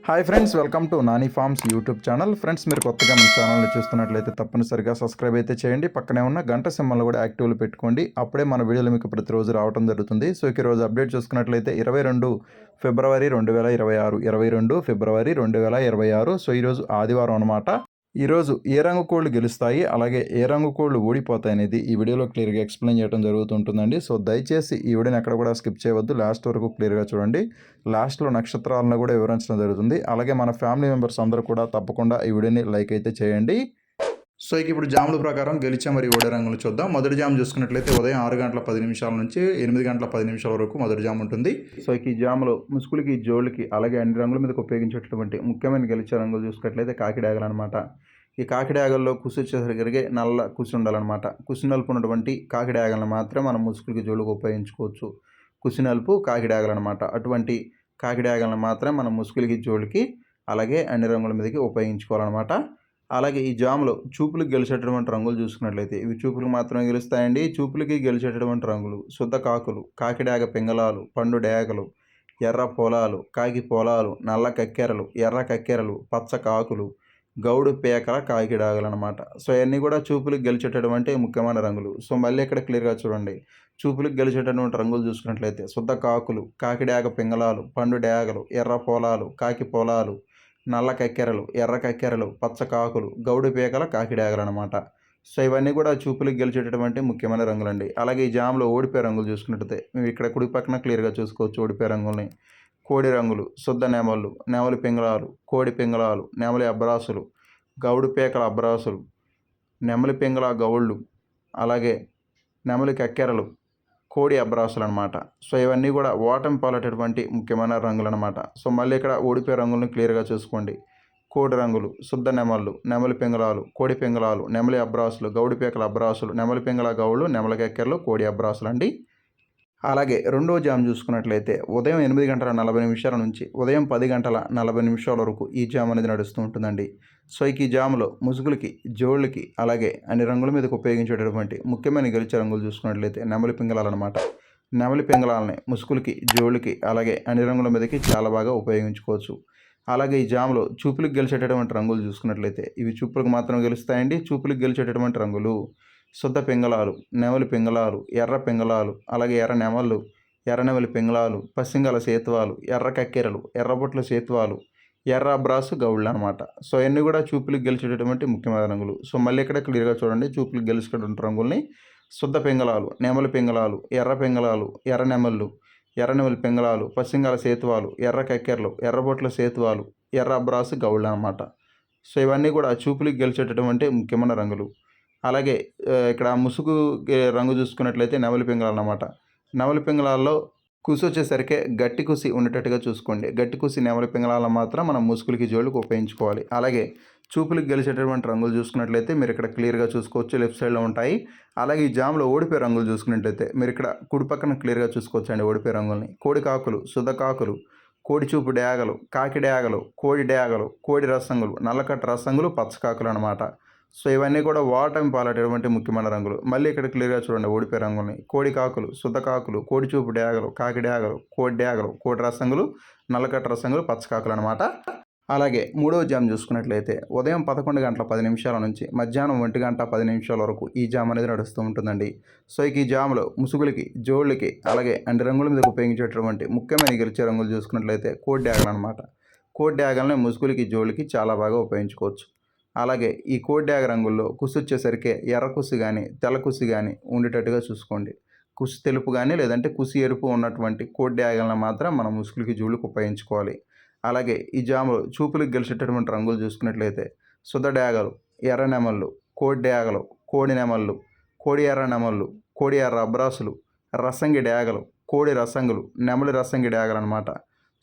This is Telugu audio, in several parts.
Hi friends, welcome to Nani forms YouTube channel. Friends, మీరు కొత్తగా మన ఛానల్ని చూస్తున్నట్లయితే తప్పనిసరిగా సబ్స్క్రైబ్ అయితే చేయండి. పక్కనే ఉన్న గంట సింబల్ కూడా యాక్టివ్లో పెట్టుకోండి. అప్పుడే మన వీడియోలు మీకు ప్రతిరోజు రావడం జరుగుతుంది. సో ఈ రోజు అప్డేట్ చూసుకున్నట్లయితే 22 ఫిబ్రవరి 2026 22 ఫిబ్రవరి 2026. సో ఈరోజు ఆదివారం అనమాట. ఈరోజు ఏ రంగు కోళ్ళు గెలుస్తాయి, అలాగే ఏ రంగు కోళ్ళు ఓడిపోతాయి అనేది ఈ వీడియోలో క్లియర్గా ఎక్స్ప్లెయిన్ చేయడం జరుగుతుంటుందండి. సో దయచేసి ఈ వీడియోని ఎక్కడ కూడా స్కిప్ చేయవద్దు, లాస్ట్ వరకు క్లియర్గా చూడండి. లాస్ట్లో నక్షత్రాలను కూడా వివరించడం జరుగుతుంది. అలాగే మన ఫ్యామిలీ మెంబర్స్ అందరూ కూడా తప్పకుండా ఈ వీడియోని లైక్ అయితే చేయండి. సో ఇప్పుడు జాముల ప్రకారం గెలిచే మరియు ఓడే రంగులు చూద్దాం. మొదటి జాము చూసుకున్నట్లయితే ఉదయం 6 గంటల 10 నిమిషాల నుంచి 8 గంటల 10 నిమిషాల వరకు మొదటి జాము ఉంటుంది. సో ఈ జాములో ముసుగులకి, జోళ్ళకి, అలాగే అన్ని రంగుల మీదకి ఉపయోగించేటటువంటి ముఖ్యమైన గెలిచే రంగులు చూసుకున్నట్లయితే కాకిడాగలు అనమాట. ఈ కాకిడాగల్లో కుసి వచ్చేసరికి నల్ల కుసి ఉండాలన్నమాట. కుసి నలుపు ఉన్నటువంటి కాకిడాగలను మాత్రమే మనం ముసుగులకి, జోళ్ళకి ఉపయోగించుకోవచ్చు. కుసి నలుపు కాకిడాగలు అనమాట. అటువంటి కాకిడాగలను మాత్రమే మనం ముసుగులకి, జోళ్ళకి, అలాగే అన్ని రంగుల మీదకి ఉపయోగించుకోవాలన్నమాట. అలాగే ఈ జాములో చూపులకు గెలిచేటటువంటి రంగులు చూసుకున్నట్లయితే ఇవి చూపులకు మాత్రమే గెలుస్తాయండి. చూపులకి గెలిచేటటువంటి రంగులు శుద్ధ కాకులు, కాకిడాగ పింగళాలు, పండు డేగలు, ఎర్ర పొలాలు, కాకి పొలాలు, నల్ల కక్కెరలు, ఎర్ర కక్కెరలు, పచ్చ కాకులు, గౌడు పేకల కాకిడాగలు అనమాట. సో ఇవన్నీ కూడా చూపులకు గెలిచేటటువంటి ముఖ్యమైన రంగులు. సో మళ్ళీ ఇక్కడ క్లియర్గా చూడండి. చూపులకు గెలిచేటటువంటి రంగులు చూసుకున్నట్లయితే శుద్ధ కాకులు, కాకిడాగ పింగళాలు, పండు డేగలు, ఎర్ర పొలాలు, కాకి పొలాలు, నల్ల కక్కెరలు, ఎర్ర కక్కెరలు, పచ్చ కాకులు, గౌడు పీకల కాకిడాగలు అనమాట. సో ఇవన్నీ కూడా చూపులకు గెలిచేటటువంటి ముఖ్యమైన రంగులండి. అలాగే ఈ జామ్లో ఓడిపోయే రంగులు చూసుకున్నట్టయితే మేము ఇక్కడ కుడి పక్కన క్లియర్గా చూసుకోవచ్చు ఓడిపోయే రంగుల్ని. కోడి రంగులు శుద్ధ నెమళ్ళు, నెమలి పింగళాలు, కోడి పింగళాలు, నెమలి అబ్రాసులు, గౌడు పీకల అబ్రాసులు, నెమలి పింగళ గౌళ్ళు, అలాగే నెమలి కక్కెరలు, కోడి అబ్రాసులు అనమాట. సో ఇవన్నీ కూడా ఓటమి పాలటటువంటి ముఖ్యమైన రంగులు అనమాట. సో మళ్ళీ ఇక్కడ ఓడిపోయే రంగులను క్లియర్గా చూసుకోండి. కోడి రంగులు శుద్ధ నెమళ్ళు, నెమలి పింగళాలు, కోడి పింగళాలు, నెమలి అబ్రాసులు, గౌడి పీకల అబ్రాసులు, నెమలి పింగళ గౌళ్ళు, నెమలి కక్కెరలు, కోడి అబ్రాసులు అండి. అలాగే రెండో జామ్ చూసుకున్నట్లయితే ఉదయం 8 గంటల 40 నిమిషాల నుంచి ఉదయం 10 గంటల 40 నిమిషాల వరకు ఈ జామ్ అనేది నడుస్తూ ఉంటుందండి. సో ఈ జాములో ముసుగులకి, జోళ్ళకి, అలాగే అన్ని రంగుల మీదకి ఉపయోగించేటటువంటి ముఖ్యమైన గెలిచే రంగులు చూసుకున్నట్లయితే నెమలి పింగళాలు అనమాట. నెమలి పింగళాలని ముసుగులకి, జోళ్ళకి, అలాగే అన్ని రంగుల మీదకి చాలా బాగా ఉపయోగించుకోవచ్చు. అలాగే ఈ జాములో చూపులకు గెలిచేటటువంటి రంగులు చూసుకున్నట్లయితే ఇవి చూపులకు మాత్రం గెలుస్తాయండి. చూపులకు గెలిచేటటువంటి రంగులు శుద్ధ పింగళాలు, నెమలి పింగళాలు, ఎర్ర పింగళాలు, అలాగే ఎర్ర నెమళ్ళు, ఎర్ర నెమలి పింగళాలు, పసింగల సేతువాలు, ఎర్ర కక్కెరలు, ఎర్రబొట్ల సేతువాలు, ఎర్ర బ్రాసు గౌళ్ళు అనమాట. సో ఇవన్నీ కూడా చూపులకు గెలిచేటటువంటి ముఖ్యమైన రంగులు. సో మళ్ళీ ఇక్కడ క్లియర్గా చూడండి. చూపులకు గెలిచేటటువంటి రంగుల్ని శుద్ధ పింగళాలు, నెమలి పింగళాలు, ఎర్ర పింగళాలు, ఎర్ర నెమళ్ళు, ఎర్ర నెమలి పింగళాలు, పసింగల సేతువాలు, ఎర్ర కక్కెరలు, ఎర్రబొట్ల సేతువాలు, ఎర్ర బ్రాసు గౌళ్ళు అనమాట. సో ఇవన్నీ కూడా చూపులకు గెలిచేటటువంటి ముఖ్యమైన రంగులు. అలాగే ఇక్కడ ముసుగు రంగు చూసుకున్నట్లయితే నెమలి పింగళాలు అన్నమాట. నెమలి పింగళాల్లో కుసి వచ్చేసరికి గట్టి కుసి ఉండేటట్టుగా చూసుకోండి. గట్టి కుసి నెమలి పింగళాలను మాత్రం మనం ముసుగులకి, జోళ్ళకి ఉపయోగించుకోవాలి. అలాగే చూపులకు గెలిచేటటువంటి రంగులు చూసుకున్నట్లయితే మీరు ఇక్కడ క్లియర్గా చూసుకోవచ్చు, లెఫ్ట్ సైడ్లో ఉంటాయి. అలాగే ఈ జామ్లో ఓడిపోయే రంగులు చూసుకున్నట్లయితే మీరు ఇక్కడ కుడి పక్కన క్లియర్గా చూసుకోవచ్చు అండి ఓడిపోయే రంగుల్ని. కోడి కాకులు, శుద్ధ కాకులు, కోడి చూపు డేగలు, కాకి డేగలు, కోడి డేగలు, కోడి రసంగులు, నల్లకట్ట రసంగులు, పచ్చకాకులు అనమాట. సో ఇవన్నీ కూడా ఓటమి పాలటటువంటి ముఖ్యమైన రంగులు. మళ్ళీ ఇక్కడ క్లియర్గా చూడండి ఓడిపోయే రంగుల్ని. కోడి కాకులు, శుద్ధ కాకులు, కోడి చూపు డేగలు, కాకి డేగలు, కోడి డేగలు, కోడి రసంగులు, నల్లకట్ట రసంగులు, పచ్చకాకులు అనమాట. అలాగే మూడవ జామ్ చూసుకున్నట్లయితే ఉదయం 11 గంటల 10 నిమిషాల నుంచి మధ్యాహ్నం 1 గంట 10 నిమిషాల వరకు ఈ జామ్ అనేది నడుస్తూ ఉంటుందండి. సో ఈ జామ్లో ముసుగులకి, జోళ్ళకి, అలాగే అన్ని రంగుల మీద ఉపయోగించేటటువంటి ముఖ్యమైన గెలిచే రంగులు చూసుకున్నట్లయితే కోడి డేగలు అనమాట. కోడి డేగలని ముసుగులకి, జోళ్ళకి చాలా బాగా ఉపయోగించుకోవచ్చు. అలాగే ఈ కోడి డేగ రంగుల్లో కుసి వచ్చేసరికి ఎర్ర కుసి కానీ, తెల్ల కుసి కానీ ఉండేటట్టుగా చూసుకోండి. కుసి తెలుపు కానీ లేదంటే కుసి ఎరుపు ఉన్నటువంటి కోడి డేగలను మాత్రం మనం ముసుగులకి, జోళ్ళకి ఉపయోగించుకోవాలి. అలాగే ఈ జాములో చూపులకు గెలిచేటటువంటి రంగులు చూసుకున్నట్లయితే శుద్ధ డేగలు, ఎర్ర నెమళ్ళు, కోడి డేగలు, కోడి నెమళ్ళు, కోడి ఎర్ర నెమళ్ళు, కోడి ఎర్ర అబ్రాసులు, రసంగి డేగలు, కోడి రసంగులు, నెమలి రసంగి డేగలు అనమాట.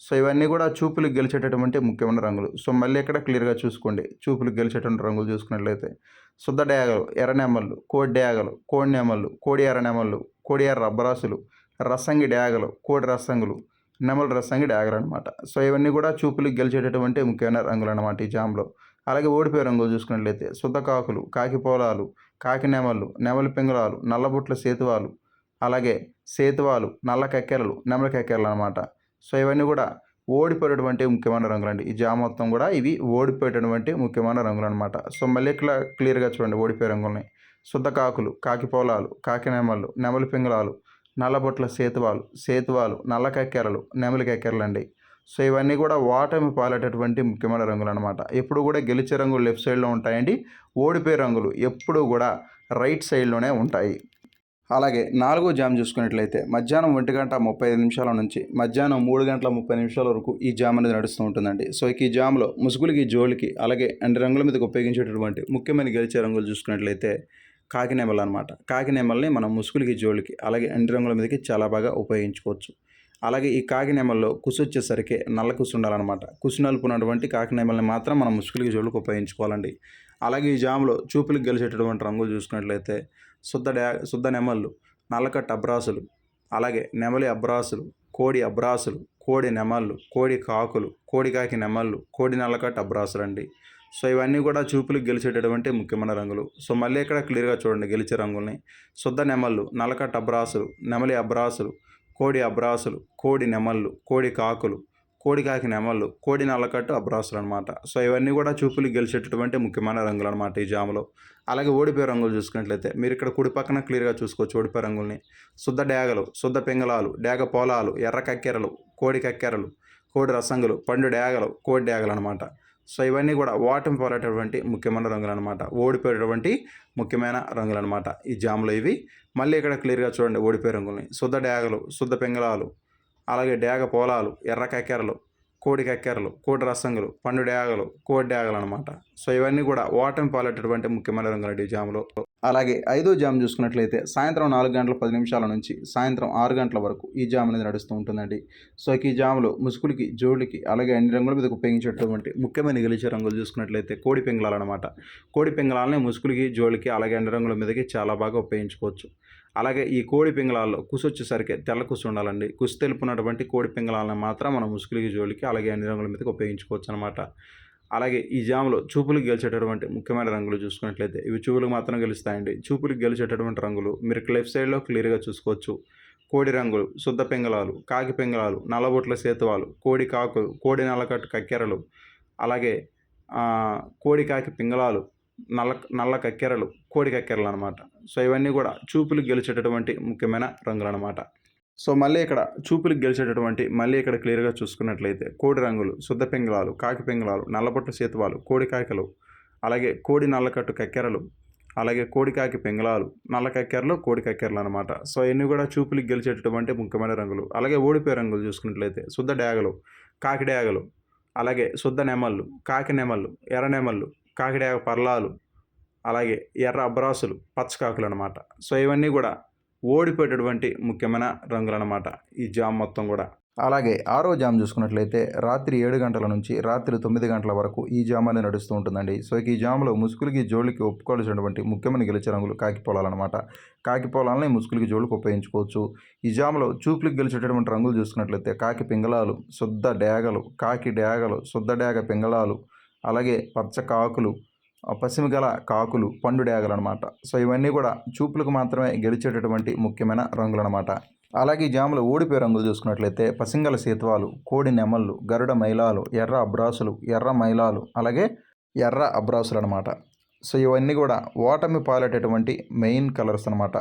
సో ఇవన్నీ కూడా చూపులకు గెలిచేటటువంటి ముఖ్యమైన రంగులు. సో మళ్ళీ ఇక్కడ క్లియర్గా చూసుకోండి. చూపులకు గెలిచేటువంటి రంగులు చూసుకున్నట్లయితే శుద్ధ డేగలు, ఎర్ర నెమళ్ళు, కోడి డేగలు, కోడి నెమళ్ళు, కోడి ఎర్ర నెమళ్ళు, కోడి ఎర్ర అబ్రాసులు, రసంగి డేగలు, కోడి రసంగులు, నెమలి రసంగి డేగలు అనమాట. సో ఇవన్నీ కూడా చూపులకు గెలిచేటటువంటి ముఖ్యమైన రంగులు అనమాట ఈ జామ్లో. అలాగే ఓడిపోయే రంగులు చూసుకున్నట్లయితే శుద్ధ కాకులు, కాకి పోలాలు, కాకి నెమళ్ళు, నెమలి పింగళాలు, నల్లబుట్ల సేతువాలు, అలాగే సేతువాలు, నల్ల కక్కెరలు, నెమలి కక్కెరలు అనమాట. సో ఇవన్నీ కూడా ఓడిపోయేటటువంటి ముఖ్యమైన రంగులండి. ఈ జామ మొత్తం కూడా ఇవి ఓడిపోయేటటువంటి ముఖ్యమైన రంగులనమాట. సో మళ్ళీ క్లియర్‌గా చూడండి ఓడిపోయే రంగుల్ని. శుద్ధ కాకులు, కాకి పోలాలు, కాకి నెమళ్ళు, నెమలి పింగళాలు, నల్లబొట్ల సేతువాలు, సేతువాలు, నల్ల కక్కెరలు, నెమలి కక్కెరలండి. సో ఇవన్నీ కూడా ఓటమి పాలేటటువంటి ముఖ్యమైన రంగులనమాట. ఎప్పుడు కూడా గెలిచే రంగులు లెఫ్ట్ సైడ్‌లో ఉంటాయండి. ఓడిపోయే రంగులు ఎప్పుడూ కూడా రైట్ సైడ్‌లోనే ఉంటాయి. అలాగే నాలుగో జామ్ చూసుకున్నట్లయితే మధ్యాహ్నం 1:35 నుంచి మధ్యాహ్నం 3:30 వరకు ఈ జామ్ అనేది నడుస్తూ ఉంటుందండి. సో ఈ జామ్లో ముసుగులకి, జోలికి అలాగే అన్ని రంగుల మీదకి ఉపయోగించేటటువంటి ముఖ్యమైన గెలిచే రంగులు చూసుకున్నట్లయితే కాకి నెమలు అనమాట. కాకి నెమల్ని మనం ముసుగులకి, జోలికి అలాగే అన్ని రంగుల మీదకి చాలా బాగా ఉపయోగించుకోవచ్చు. అలాగే ఈ కాకి నెమల్లో కుసు వచ్చేసరికి నల్ల కుసు ఉండాలన్నమాట. కుసు నలుపున్నటువంటి కాకి నెమల్ని మాత్రం మనం ముసుగులకి, జోలికి ఉపయోగించుకోవాలండి. అలాగే ఈ జామ్లో చూపులకు గెలిచేటటువంటి రంగులు చూసుకున్నట్లయితే శుద్ధ నెమళ్ళు, నల్లకట్ట అబ్రాసులు, అలాగే నెమలి అబ్రాసులు, కోడి అబ్రాసులు, కోడి నెమళ్ళు, కోడి కాకులు, కోడి కాకి నెమళ్ళు, కోడి నల్లకట్ట అబ్రాసులండి. సో ఇవన్నీ కూడా చూపులకు గెలిచేటటువంటి ముఖ్యమైన రంగులు. సో మళ్ళీ ఇక్కడ క్లియర్‌గా చూడండి గెలిచే రంగుల్ని. శుద్ధ నెమళ్ళు, నల్లకట్ట అబ్రాసులు, నెమలి అబ్రాసులు, కోడి అబ్రాసులు, కోడి నెమళ్ళు, కోడి కాకులు, కోడి కాకి నెమళ్ళు, కోడి నల్లకట్టు అబ్రాసులు అనమాట. సో ఇవన్నీ కూడా చూపులకు గెలిచేటటువంటి ముఖ్యమైన రంగులు అనమాట ఈ జాములో. అలాగే ఓడిపోయే రంగులు చూసుకున్నట్లయితే మీరు ఇక్కడ కుడి పక్కన క్లియర్‌గా చూసుకోవచ్చు ఓడిపోయే రంగుల్ని. శుద్ధ డేగలు, శుద్ధ పింగళాలు, డేగ పోలాలు, ఎర్ర కక్కెరలు, కోడి కక్కెరలు, కోడి రసంగులు, పండు డేగలు, కోడి డేగలు అనమాట. సో ఇవన్నీ కూడా ఓటమి పాలేటటువంటి ముఖ్యమైన రంగులనమాట. ఓడిపోయేటటువంటి ముఖ్యమైన రంగులనమాట ఈ జామ్లో ఇవి. మళ్ళీ ఇక్కడ క్లియర్‌గా చూడండి ఓడిపోయే రంగుల్ని. శుద్ధ డేగలు, శుద్ధ పింగళాలు, అలాగే డేగ పోలాలు, ఎర్ర కక్కెరలు, కోడి కక్కెరలు, కోడి రసంగులు, పండు డేగలు, కోడి డేగలు అనమాట. సో ఇవన్నీ కూడా ఓటమి పాలేటటువంటి ముఖ్యమైన రంగులండి ఈ జామ్లో. అలాగే ఐదో జామ్ చూసుకున్నట్లయితే సాయంత్రం 4:10 నుంచి సాయంత్రం 6 గంటల వరకు ఈ జామ్ అనేది నడుస్తూ ఉంటుందండి. సో ఈ జామ్లో ముసుగులకి, జోళ్ళకి అలాగే అన్ని రంగుల మీద ఉపయోగించేటటువంటి ముఖ్యమైన గెలిచే రంగులు చూసుకున్నట్లయితే కోడి పింగళాలు అనమాట. కోడి పింగళాలని ముసుగులకి, జోళ్ళకి అలాగే అన్ని రంగుల మీదకి చాలా బాగా ఉపయోగించుకోవచ్చు. అలాగే ఈ కోడి పింగళాల్లో కుసు వచ్చేసరికి తెల్ల కుసు ఉండాలండి. కుసు తెలుపున్నటువంటి కోడి పింగళాలను మాత్రం మనం ముసుగులకి, జోలికి అలాగే అన్ని రంగుల మీదకి ఉపయోగించుకోవచ్చు అనమాట. అలాగే ఈ జామ్లో చూపులకు గెలిచేటటువంటి ముఖ్యమైన రంగులు చూసుకున్నట్లయితే ఇవి చూపులకు మాత్రం గెలుస్తాయండి. చూపులకు గెలిచేటటువంటి రంగులు మీరు లెఫ్ట్ సైడ్లో క్లియర్‌గా చూసుకోవచ్చు. కోడి రంగులు, శుద్ధ పింగళాలు, కాకి పింగళాలు, నల్లబొట్ల సేతువాలు, కోడి కాకులు, కోడి నల్లకట్టు కక్కెరలు, అలాగే కోడి కాకి పింగళాలు, నల్ల కక్కెరలు, కోడి కక్కెరలు అనమాట. సో ఇవన్నీ కూడా చూపులకు గెలిచేటటువంటి ముఖ్యమైన రంగులనమాట. సో మళ్ళీ ఇక్కడ చూపులకు గెలిచేటటువంటి మళ్ళీ ఇక్కడ క్లియర్‌గా చూసుకున్నట్లయితే కోడి రంగులు, శుద్ధ పింగళాలు, కాకి పింగళాలు, నల్లబొట్ల సేతువాలు, కోడి కాకలు, అలాగే కోడి నల్లకట్టు కక్కెరలు, అలాగే కోడి కాకి పింగళాలు, నల్ల కక్కెరలు, కోడి కక్కెరలు అనమాట. సో ఇవన్నీ కూడా చూపులకు గెలిచేటటువంటి ముఖ్యమైన రంగులు. అలాగే ఓడిపోయే రంగులు చూసుకున్నట్లయితే శుద్ధ డేగలు, కాకి డేగలు, అలాగే శుద్ధ నెమళ్ళు, కాకి నెమళ్ళు, ఎర్ర నెమళ్ళు, కాకి డేగ పర్లాలు, అలాగే ఎర్ర అబ్రాసులు, పచ్చకాకులు అనమాట. సో ఇవన్నీ కూడా ఓడిపోయేటటువంటి ముఖ్యమైన రంగులనమాట ఈ జామ్ మొత్తం కూడా. అలాగే ఆరో జామ్ చూసుకున్నట్లయితే రాత్రి 7 గంటల నుంచి రాత్రి 9 గంటల వరకు ఈ జామ్ అనేది నడుస్తూ ఉంటుందండి. సో ఈ జామ్లో ముసుగులకి, జోళ్ళకి ఒప్పుకోవాల్సినటువంటి ముఖ్యమైన గెలిచే రంగులు కాకి పొలాలన్నమాట. కాకి పొలాలని ముసుగులకి, జోళ్ళకి ఉపయోగించుకోవచ్చు. ఈ జామ్లో చూపులకు గెలిచేటటువంటి రంగులు చూసుకున్నట్లయితే కాకి పింగళాలు, శుద్ధ డేగలు, కాకి డేగలు, శుద్ధ డేగ పింగళాలు, అలాగే పచ్చ కాకులు, పసిమిగల కాకులు, పండు డేగలు అనమాట. సో ఇవన్నీ కూడా చూపులకు మాత్రమే గెలిచేటటువంటి ముఖ్యమైన రంగులనమాట. అలాగే ఈ జాములో ఓడిపోయే రంగులు చూసుకున్నట్లయితే పసింగల సేతువాలు, కోడి నెమళ్ళు, గరుడ మైలాలు, ఎర్ర అబ్రాసులు, ఎర్ర మైలాలు, అలాగే ఎర్ర అబ్రాసులు అనమాట. సో ఇవన్నీ కూడా ఓటమి పాలేటటువంటి మెయిన్ కలర్స్ అనమాట.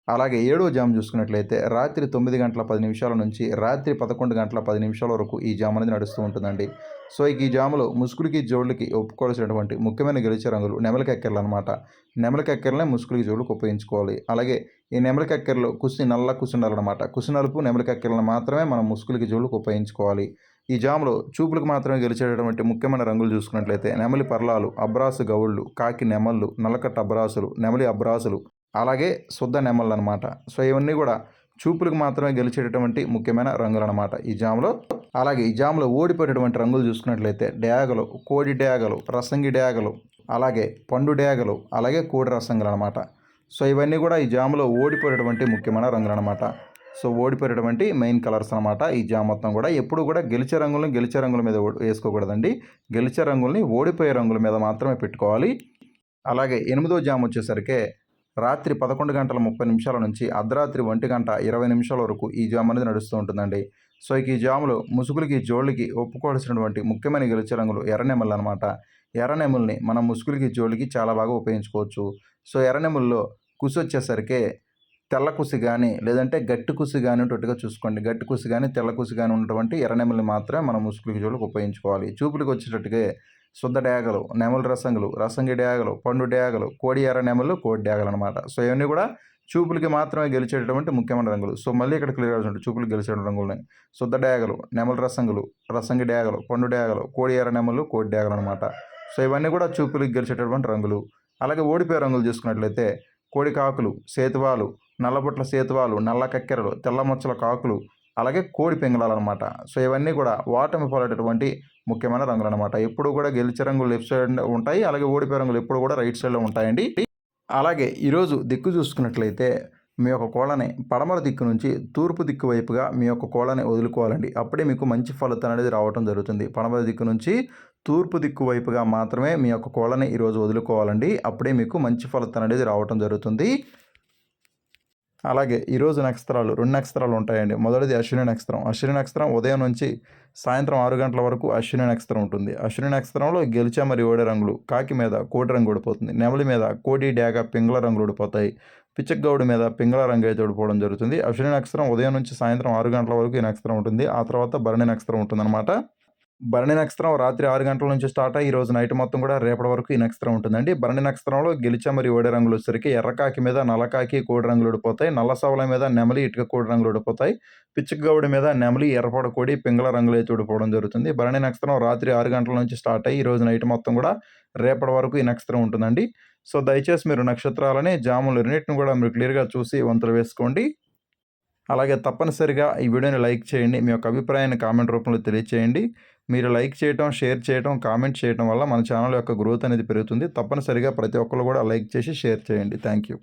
అలాగే ఏడో జామ్ చూసుకున్నట్లయితే రాత్రి 9:10 నుంచి రాత్రి 11:10 వరకు ఈ జామ్ అనేది నడుస్తూ ఉంటుందండి. సో ఈ జాములో ముసుగులకి, జోళ్ళకి ఒప్పుకోవాల్సినటువంటి ముఖ్యమైన గెలిచే రంగులు నెమలి కక్కెరలు అనమాట. నెమలి కక్కెరలనే ముసుగులకి, జోళ్ళకి ఉపయోగించుకోవాలి. అలాగే ఈ నెమలి కక్కెరలో నల్ల కుసి ఉండాలన్నమాట. కుసి నలుపు నెమలి కక్కెరలను మాత్రమే మనం ముసుగులకి, జోళ్ళకి ఉపయోగించుకోవాలి. ఈ జాములో చూపులకు మాత్రమే గెలిచేటటువంటి ముఖ్యమైన రంగులు చూసుకున్నట్లయితే నెమలి పర్లాలు, అబ్రాసు గౌళ్ళు, కాకి నెమళ్ళు, నల్లకట్ట అబ్రాసులు, నెమలి అబ్రాసులు, అలాగే శుద్ధ నెమళ్ళు అనమాట. సో ఇవన్నీ కూడా చూపులకు మాత్రమే గెలిచేటటువంటి ముఖ్యమైన రంగులు అనమాట ఈ జామ్లో. అలాగే ఈ జామ్లో ఓడిపోయేటటువంటి రంగులు చూసుకున్నట్లయితే డేగలు, కోడి డేగలు, రసంగి డేగలు, అలాగే పండు డేగలు, అలాగే కోడి రసంగులు అనమాట. సో ఇవన్నీ కూడా ఈ జామ్లో ఓడిపోయేటటువంటి ముఖ్యమైన రంగులు అనమాట. సో ఓడిపోయేటటువంటి మెయిన్ కలర్స్ అనమాట ఈ జామ్ మొత్తం కూడా. ఎప్పుడు కూడా గెలిచే రంగుల మీద వేసుకోకూడదండి. గెలిచే రంగుల్ని ఓడిపోయే రంగుల మీద మాత్రమే పెట్టుకోవాలి. అలాగే 8వ జామ్ వచ్చేసరికి రాత్రి 11:30 నుంచి అర్ధరాత్రి 1:20 వరకు ఈ జామ్ అనేది నడుస్తూ ఉంటుందండి. సో ఇక ఈ జాములో ముసుగులకి జోళ్ళకి ఒప్పుకోవాల్సినటువంటి ముఖ్యమైన గెలిచే రంగులు ఎర్రనెమళ్ళు అనమాట. ఎర్రనెమల్ని మనం ముసుగులకి జోళ్ళకి చాలా బాగా ఉపయోగించుకోవచ్చు. సో ఎర్రనెమల్లో కుసు వచ్చేసరికి తెల్ల కుసి కానీ లేదంటే గట్టి కుసి కానీ ఉన్నట్టుగా చూసుకోండి. గట్టి కుసి కానీ తెల్ల కుసి కానీ ఉన్నటువంటి ఎర్రనెమల్ని మాత్రమే మనం ముసుగులకి జోళ్ళకి ఉపయోగించుకోవాలి. చూపులకు వచ్చేటట్టుగా శుద్ధ డేగలు, నెమలి రసంగులు, రసంగి డేగలు, పండు డేగలు, కోడి ఎర్ర నెమలు, కోడి డేగలు అనమాట. సో ఇవన్నీ కూడా చూపులకి మాత్రమే గెలిచేటటువంటి ముఖ్యమైన రంగులు. సో మళ్ళీ ఇక్కడ క్లియర్ ఉంటుంది చూపులకు గెలిచే రంగులని. శుద్ధ డేగలు, నెమలి రసంగులు, రసంగి డేగలు, పండు డేగలు, కోడి ఎర్ర నెమలు, కోడి డేగలు అనమాట. సో ఇవన్నీ కూడా చూపులకు గెలిచేటటువంటి రంగులు. అలాగే ఓడిపోయే రంగులు చూసుకున్నట్లయితే కోడి కాకులు, సేతువాలు, నల్లబొట్ల సేతువాలు, నల్ల కక్కెరలు, తెల్ల మచ్చల కాకులు, అలాగే కోడి పింగళాలన్నమాట. సో ఇవన్నీ కూడా ఓటమి పాలైనటువంటి ముఖ్యమైన రంగులు అనమాట. ఎప్పుడు కూడా గెలిచే రంగులు లెఫ్ట్ సైడ్ ఉంటాయి, అలాగే ఓడిపోయే రంగులు ఎప్పుడు కూడా రైట్ సైడ్లో ఉంటాయండి. అలాగే ఈరోజు దిక్కు చూసుకున్నట్లయితే మీ యొక్క కోళ్ళని పడమర దిక్కు నుంచి తూర్పు దిక్కు వైపుగా మీ యొక్క కోళ్ళని వదులుకోవాలండి. అప్పుడే మీకు మంచి ఫలితం అనేది రావడం జరుగుతుంది. పడమర దిక్కు నుంచి తూర్పు దిక్కు వైపుగా మాత్రమే మీ యొక్క కోళ్ళని ఈరోజు వదులుకోవాలండి. అప్పుడే మీకు మంచి ఫలితం అనేది రావడం జరుగుతుంది. అలాగే ఈరోజు నక్షత్రాలు 2 నక్షత్రాలు ఉంటాయండి. మొదటిది అశ్విని నక్షత్రం. అశ్విని నక్షత్రం ఉదయం నుంచి సాయంత్రం 6 గంటల వరకు అశ్విని నక్షత్రం ఉంటుంది. అశ్విని నక్షత్రంలో గెలిచా మరి ఓడే రంగులు కాకి మీద కోడి రంగు ఓడిపోతుంది, నెమలి మీద కోడి డేగ పింగళ రంగులు ఓడిపోతాయి, పిచ్చగౌడి మీద పింగళ రంగు అయితే ఓడిపోవడం జరుగుతుంది. అశ్విని నక్షత్రం ఉదయం నుంచి సాయంత్రం 6 గంటల వరకు ఈ నక్షత్రం ఉంటుంది. ఆ తర్వాత భరణి నక్షత్రం ఉంటుందన్నమాట. భరణి నక్షత్రం రాత్రి 6 గంటల నుంచి స్టార్ట్ అయ్యి ఈరోజు నైట్ మొత్తం కూడా రేపటి వరకు ఈ నక్షత్రం ఉంటుందండి. భరణి నక్షత్రంలో గెలిచా మరి ఓడే రంగులు వచ్చేసరికి ఎర్రకాకి మీద నల్లకాకి కోడి రంగులు ఓడిపోతాయి, నల్ల సవల మీద నెమలి ఇటుక కోడి రంగులు ఓడిపోతాయి, పిచ్చిగౌడి మీద నెమలి ఎర్రపొడ కోడి పింగళ రంగులు అయితే ఓడిపోవడం జరుగుతుంది. భరణి నక్షత్రం రాత్రి 6 గంటల నుంచి స్టార్ట్ అయ్యి ఈరోజు నైట్ మొత్తం కూడా రేపటి వరకు ఈ నక్షత్రం ఉంటుందండి. సో దయచేసి మీరు నక్షత్రాలని జాములు రెండింటిని కూడా మీరు క్లియర్గా చూసి వంతులు వేసుకోండి. అలాగే తప్పనిసరిగా ఈ వీడియోని లైక్ చేయండి. మీ యొక్క అభిప్రాయాన్ని కామెంట్ రూపంలో తెలియచేయండి. మీరు లైక్ చేయటం, షేర్ చేయటం, కామెంట్ చేయటం వల్ల మన ఛానల్ యొక్క గ్రోత్ అనేది పెరుగుతుంది. తప్పనిసరిగా ప్రతి ఒక్కరు కూడా లైక్ చేసి షేర్ చేయండి. Thank you.